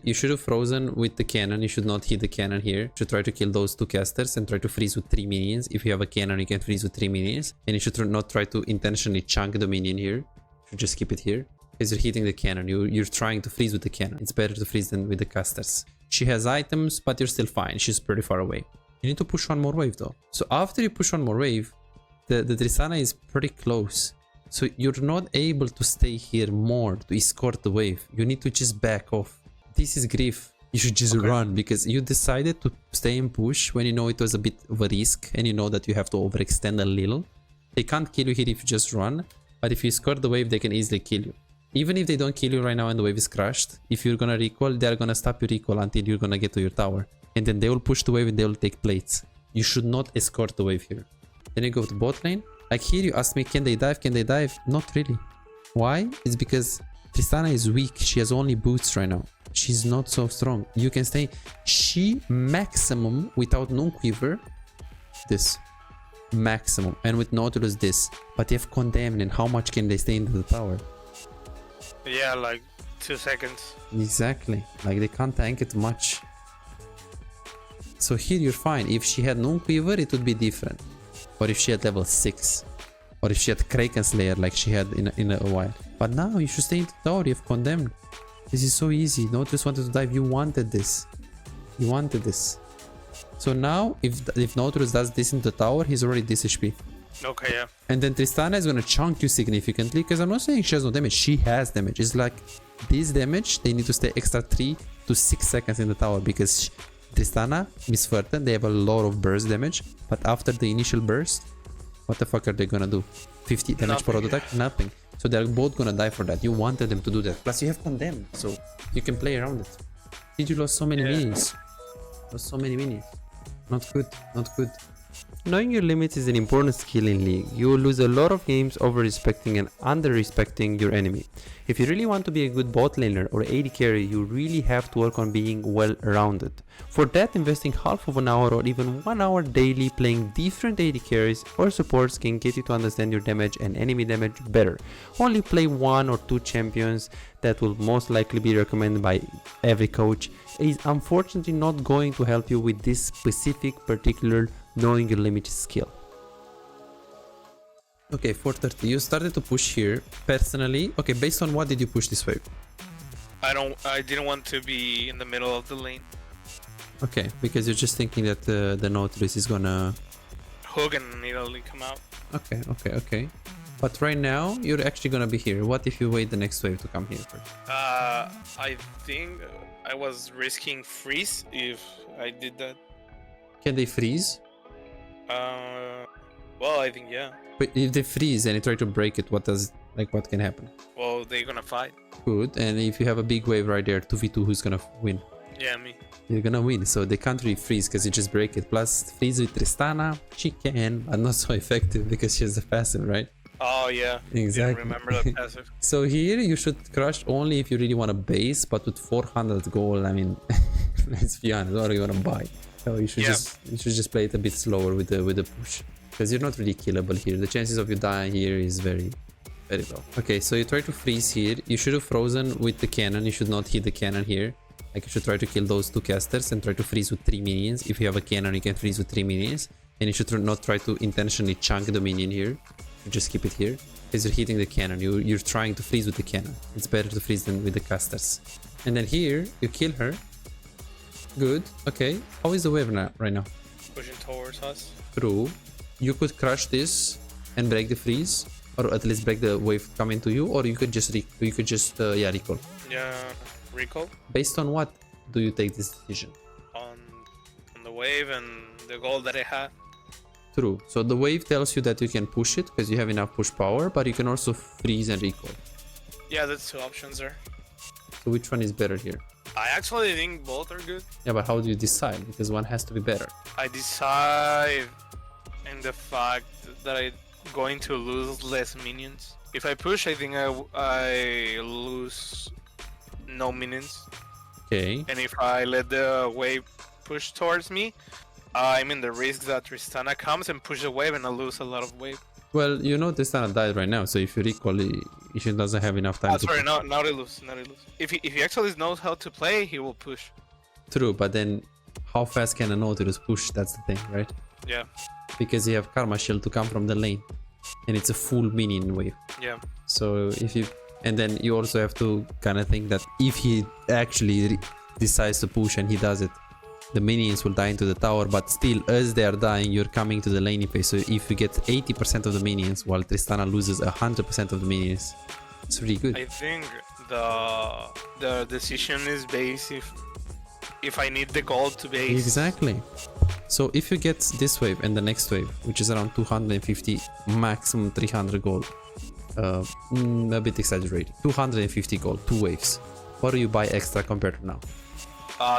You should have frozen with the cannon. You should not hit the cannon here. You should try to kill those two casters and try to freeze with 3 minions. If you have a cannon, you can freeze with 3 minions. And you should not try to intentionally chunk the minion here. You should just keep it here. Because you're hitting the cannon. You're trying to freeze with the cannon. It's better to freeze than with the casters. She has items, but you're still fine. She's pretty far away. You need to push one more wave though. So after you push one more wave, the Tristana is pretty close. So you're not able to stay here more to escort the wave. You need to just back off. This is grief. You should just run because you decided to stay and push when you know it was a bit of a risk and you know that you have to overextend a little. They can't kill you here if you just run, but if you escort the wave, they can easily kill you. Even if they don't kill you right now and the wave is crushed, if you're gonna recall, they're gonna stop your recall until you're gonna get to your tower. And then they will push the wave and they will take plates. You should not escort the wave here. Then you go to bot lane. Like here you asked me, can they dive? Can they dive? Not really. Why? It's because Tristana is weak. She has only boots right now. She's not so strong. You can stay. She maximum without non-quiver. This. Maximum. And with Nautilus this. But they have condemned and how much can they stay into the tower? Yeah, like 2 seconds. Exactly. Like they can't tank it much. So here you're fine. If she had non-quiver, it would be different. Or if she had level 6. Or if she had Kraken Slayer like she had in a while. But now you should stay in the tower. You have condemned. This is so easy. Nautilus wanted to dive. You wanted this. You wanted this. So now if Nautilus does this in the tower, he's already this HP. Okay, yeah. And then Tristana is gonna chunk you significantly because I'm not saying she has no damage. She has damage. It's like this damage, they need to stay extra 3 to 6 seconds in the tower because Tristana, Miss Ferten, they have a lot of burst damage. But after the initial burst, what the fuck are they gonna do? 50 damage per auto attack? Nothing. So they're both gonna die for that. You wanted them to do that. Plus you have condemned, so you can play around it. Did you lose so many minions? Lost so many minions. Not good. Not good. Knowing your limits is an important skill in League. You will lose a lot of games over-respecting and under-respecting your enemy. If you really want to be a good bot laner or AD carry, you really have to work on being well-rounded. For that, investing half of an hour or even 1 hour daily playing different AD carries or supports can get you to understand your damage and enemy damage better. Only play 1 or 2 champions that will most likely be recommended by every coach is unfortunately not going to help you with this specific particular knowing your limit skill. Okay, 430. You started to push here. Personally, okay, based on what did you push this wave? I didn't want to be in the middle of the lane. Okay, because you're just thinking that the Nautilus is gonna hook and immediately come out. Okay. But right now, you're actually gonna be here. What if you wait the next wave to come here first? I think I was risking freeze if I did that. Can they freeze? Well, I think yeah. But if they freeze and you try to break it, what can happen? Well, they're gonna fight. Good. And if you have a big wave right there, 2v2, who's gonna win? Yeah, me. You're gonna win, so they can't really freeze because you just break it. Plus, freeze with Tristana, she can, but not so effective because she has a passive, right? Oh yeah, exactly. Didn't remember the passive. So here you should crush only if you really want to base, but with 400 gold, I mean, let's be honest, what are you gonna buy? So you should just play it a bit slower with the push, because you're not really killable here. The chances of you dying here is very low. Okay, so you try to freeze here. You should have frozen with the cannon. You should not hit the cannon here. Like you should try to kill those two casters and try to freeze with 3 minions. If you have a cannon, you can freeze with 3 minions, and you should not try to intentionally chunk the minion here. Just keep it here because you're hitting the cannon. You're trying to freeze with the cannon. It's better to freeze than with the casters. And then here you kill her. Good. Okay. How is the wave now? Right now? Pushing towards us. True. You could crush this and break the freeze, or at least break the wave coming to you, or you could just recall. Yeah, recall. Based on what do you take this decision? On the wave and the goal that I had. True. So the wave tells you that you can push it because you have enough push power, but you can also freeze and recall. Yeah, that's 2 options there. So which one is better here? I actually think both are good. Yeah, but how do you decide? Because one has to be better. I decide in the fact that I'm going to lose less minions. If I push, I think I lose no minions. Okay. And if I let the wave push towards me, I'm in the risk that Tristana comes and pushes the wave and I lose a lot of wave. Well, you know Tristana died right now, so if you recall, he doesn't have enough time to Sorry, push. now they lose. Now they lose. If he actually knows how to play, he will push. True, but then how fast can a Nautilus push? That's the thing, right? Yeah. Because you have Karma Shield to come from the lane, and it's a full minion wave. Yeah. So if you, and then you also have to kind of think that if he actually decides to push and he does it, the minions will die into the tower, but still as they are dying, you're coming to the laning phase. So if you get 80% of the minions while Tristana loses 100% of the minions, it's really good. I think the decision is based if I need the gold to base. Exactly. So if you get this wave and the next wave, which is around 250, maximum 300 gold, a bit exaggerated, 250 gold, 2 waves. What do you buy extra compared to now?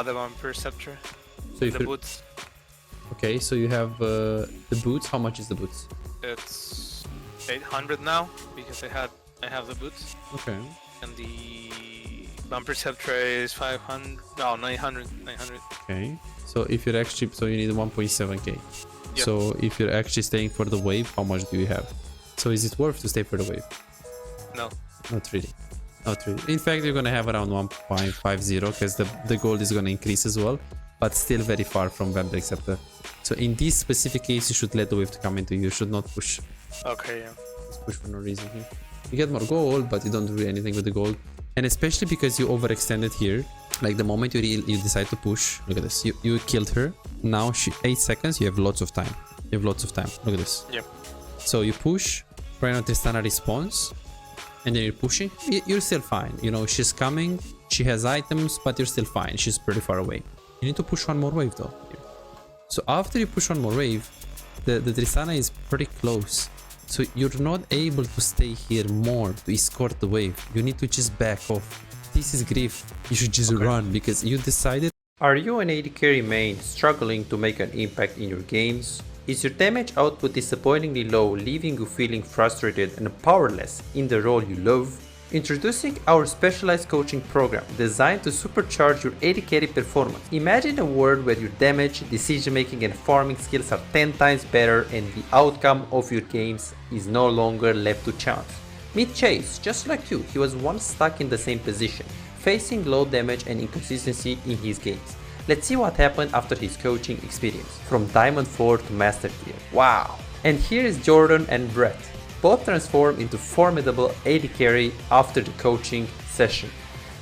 The one perceptor. So if The boots. okay, so you have the boots. How much is the boots? It's 800 now because I have the boots, Okay. and the bumper scepter is 500. No, 900. 900. Okay. So if you're actually, so you need 1.7k. Yep. So if you're actually staying for the wave, how much do you have? So is it worth to stay for the wave? No. Not really. Not really. In fact, you're gonna have around 1.50 because the gold is gonna increase as well, but still very far from Vampire Scepter. So in this specific case, you should let the wave to come into you. You should not push. Okay. Yeah. Just push for no reason here. You get more gold, but you don't do anything with the gold. And especially because you overextended here, like the moment you decide to push, look at this. You killed her. Now 8 seconds. You have lots of time. You have lots of time. Look at this. Yep. So you push. Right now Tristana responds. And then you're pushing, you're still fine. You know, she's coming, she has items, but you're still fine. She's pretty far away. You need to push one more wave though. So after you push one more wave, the Tristana is pretty close. So you're not able to stay here more to escort the wave. You need to just back off. This is grief. You should just run because you decided. Are you an AD carry main struggling to make an impact in your games? Is your damage output disappointingly low, leaving you feeling frustrated and powerless in the role you love? Introducing our specialized coaching program designed to supercharge your AD carry performance. Imagine a world where your damage, decision making and farming skills are 10 times better and the outcome of your games is no longer left to chance. Meet Chase, just like you, he was once stuck in the same position, facing low damage and inconsistency in his games. Let's see what happened after his coaching experience, from Diamond 4 to Master Tier. Wow! And here is Jordan and Brett, both transformed into formidable AD carry after the coaching session.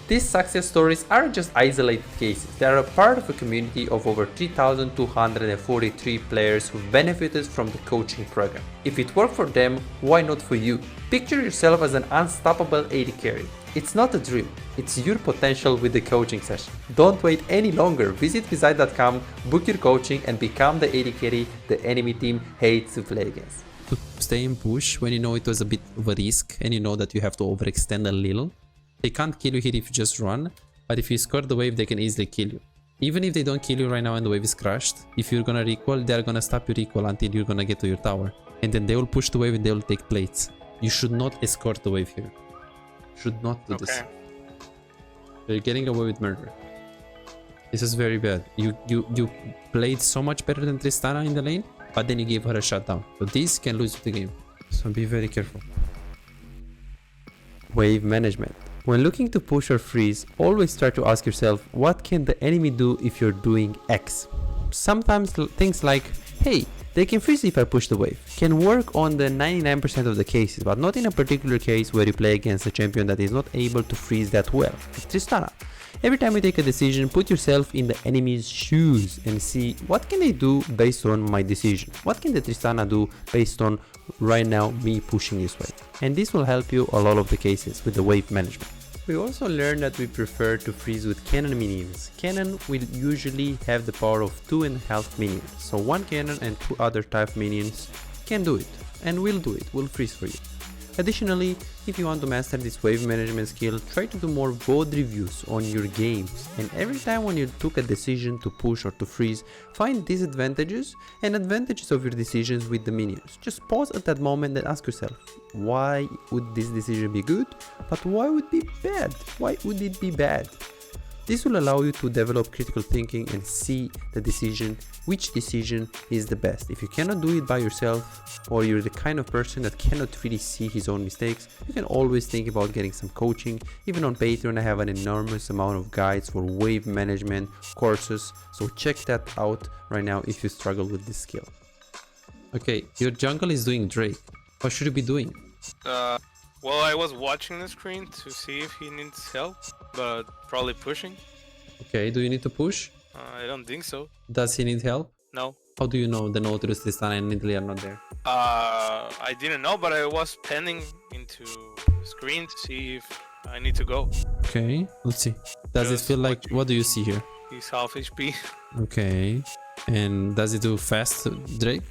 These success stories aren't just isolated cases, they are a part of a community of over 3,243 players who benefited from the coaching program. If it worked for them, why not for you? Picture yourself as an unstoppable AD carry. It's not a dream, it's your potential with the coaching session. Don't wait any longer, visit Visite.com, book your coaching and become the AD carry the enemy team hates to play against. To stay in push when you know it was a bit of a risk and you know that you have to overextend a little. They can't kill you here if you just run, but if you score the wave they can easily kill you. Even if they don't kill you right now and the wave is crushed, if you're gonna recall, they're gonna stop your recall until you're gonna get to your tower. And then they will push the wave and they will take plates. You should not escort the wave here. Should not do this. You're getting away with murder. This is very bad. You played so much better than Tristana in the lane, but then you gave her a shutdown. So this can lose the game. So be very careful. Wave management. When looking to push or freeze, always try to ask yourself, what can the enemy do if you're doing X? Sometimes things like, hey, they can freeze if I push the wave, can work on the 99% of the cases, but not in a particular case where you play against a champion that is not able to freeze that well, like Tristana. Every time you take a decision, put yourself in the enemy's shoes and see what can they do based on my decision. What can the Tristana do based on right now me pushing this wave? And this will help you a lot of the cases with the wave management. We also learned that we prefer to freeze with cannon minions. Cannon will usually have the power of 2.5 minions, so one cannon and 2 other type minions can do it, and will do it, will freeze for you. Additionally, if you want to master this wave management skill, try to do more VOD reviews on your games, and every time when you took a decision to push or to freeze, find disadvantages and advantages of your decisions with the minions. Just pause at that moment and ask yourself, why would this decision be good, but why would it be bad? Why would it be bad? This will allow you to develop critical thinking and see which decision is the best. If you cannot do it by yourself, or you're the kind of person that cannot really see his own mistakes, you can always think about getting some coaching. Even on Patreon, I have an enormous amount of guides for wave management courses, so check that out right now if you struggle with this skill. Okay, your jungle is doing Drake. What should you be doing? Well, I was watching the screen to see if he needs help, but probably pushing. Okay, do you need to push? I don't think so. Does he need help? No. How do you know the Nautilus, Tristana, and Nidalee are not there? I didn't know, but I was penning into the screen to see if I need to go. Okay, let's see. Does it feel like... What do you see here? He's half HP. Okay. And does it do fast, Drake?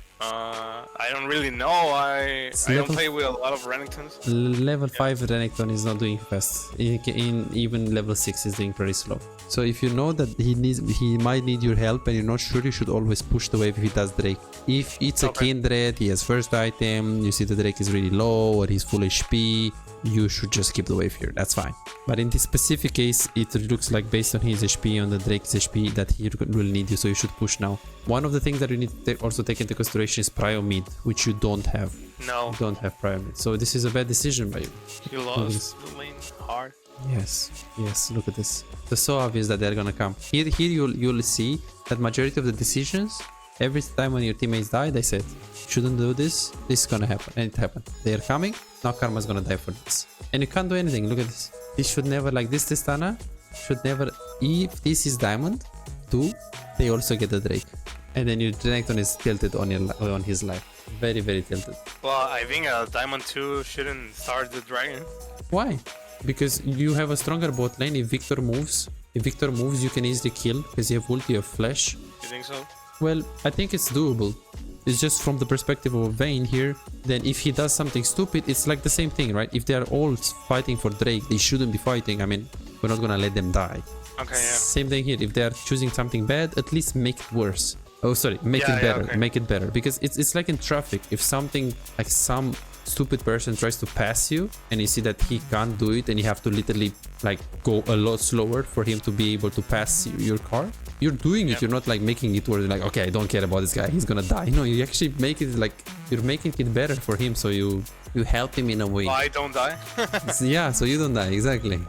I don't really know. I don't play with a lot of Renekton's. Level 5 Renekton is not doing fast. Even level 6 is doing pretty slow. So if you know that he might need your help and you're not sure, you should always push the wave if he does Drake. If it's a Kindred, he has first item, you see the Drake is really low or he's full HP, you should just keep the wave here. That's fine. But in this specific case, it looks like based on his HP, on the Drake's HP, that he will need you, so you should push now. One of the things that you need to also take into consideration is prio mid, which you don't have. No. You don't have prio mid. So this is a bad decision by you. You lost the lane hard. Yes, yes, look at this. It's so obvious that they're gonna come. Here you'll see that majority of the decisions, every time when your teammates die, they said, shouldn't do this, this is gonna happen, and it happened. They are coming, now Karma's gonna die for this. And you can't do anything, look at this. This should never, like this Tristana, should never, if this is Diamond 2, they also get the Drake. And then your Renekton is tilted on his life. Very, very tilted. Well, I think Diamond 2 shouldn't start the Dragon. Why? Because you have a stronger bot lane. If Victor moves, you can easily kill because you have ulti, you have flash. You think so? Well, I think it's doable. It's just from the perspective of Vayne here. Then if he does something stupid, it's like the same thing, right? If they are all fighting for Drake, they shouldn't be fighting. I mean, we're not gonna let them die. Okay, yeah. Same thing here. If they are choosing something bad, at least make it worse. Oh, sorry, make it better. Okay. Make it better. Because it's like in traffic. If something, like some stupid person tries to pass you and you see that he can't do it and you have to literally like go a lot slower for him to be able to pass your car, you're doing it. You're not like making it where you're like, okay, I don't care about this guy, he's gonna die. No, you actually make it like you're making it better for him, so you help him in a way. I don't die. Yeah, so you don't die, exactly.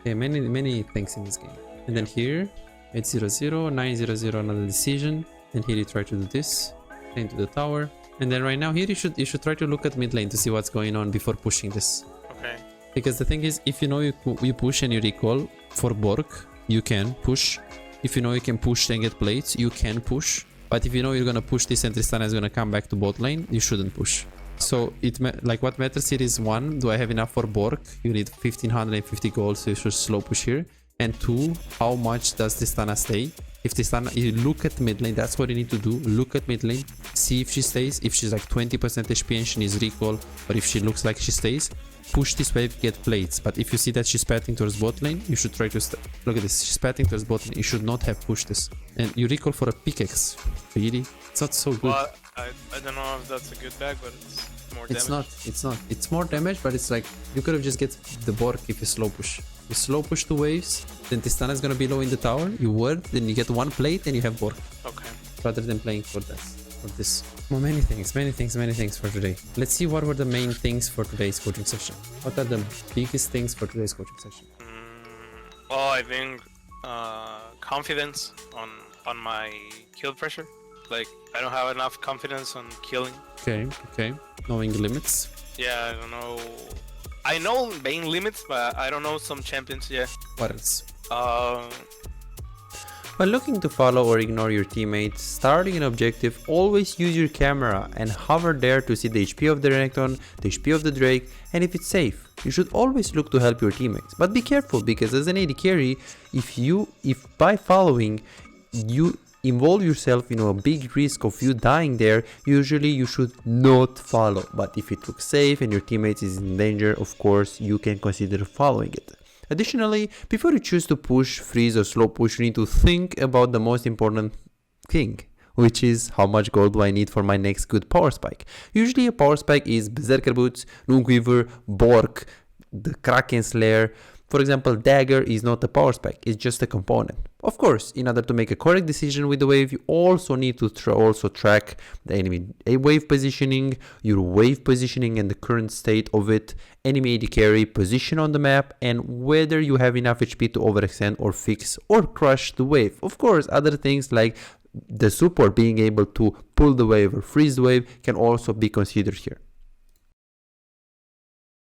Okay, many things in this game. And then here 8-0-0, 9-0-0, another decision. And here you try to do this into the tower. And then right now here you should try to look at mid lane to see what's going on before pushing this. Okay. Because the thing is, if you know you push and you recall for Borg, you can push. If you know you can push and get plates, you can push. But if you know you're gonna push this and Tristana is gonna come back to bot lane, you shouldn't push. So like what matters here is 1, do I have enough for Borg? You need 1550 gold, so you should slow push here. And 2, how much does Tristana stay? If Tristana, you look at mid lane, that's what you need to do. Look at mid lane, see if she stays. If she's like 20% HP and she needs recall, or if she looks like she stays, push this wave, get plates. But if you see that she's pathing towards bot lane, you should try to look at this. She's pathing towards bot lane. You should not have pushed this. And you recall for a pickaxe. Really? It's not so good. Well, I don't know if that's a good bag, but it's more damage. It's not. It's more damage, but it's like you could have just get the Borg if you slow push. You slow push 2 waves, then Tristana is gonna be low in the tower, you ward, then you get 1 plate and you have Borg. Okay. Rather than playing for this. Well, many things for today. Let's see what were the main things for today's coaching session. What are the biggest things for today's coaching session? Well, I think confidence on my kill pressure. Like, I don't have enough confidence on killing. Okay. Knowing limits. Yeah, I don't know. I know main limits, but I don't know some champions yet. What else? When looking to follow or ignore your teammates, starting an objective, always use your camera and hover there to see the HP of the Renekton, the HP of the Drake, and if it's safe. You should always look to help your teammates, but be careful because as an AD carry, if by following you involve yourself in a big risk of you dying there, usually you should not follow. But if it looks safe and your teammates is in danger, of course you can consider following it. Additionally, before you choose to push, freeze or slow push, you need to think about the most important thing, which is how much gold do I need for my next good power spike. Usually a power spike is Berserker Boots, Noonquiver, Borg, the Kraken Slayer. For example, dagger is not a power spec, it's just a component. Of course, in order to make a correct decision with the wave, you also need to also track the enemy wave positioning, your wave positioning and the current state of it, enemy AD carry position on the map, and whether you have enough HP to overextend or fix or crush the wave. Of course, other things like the support being able to pull the wave or freeze the wave can also be considered here.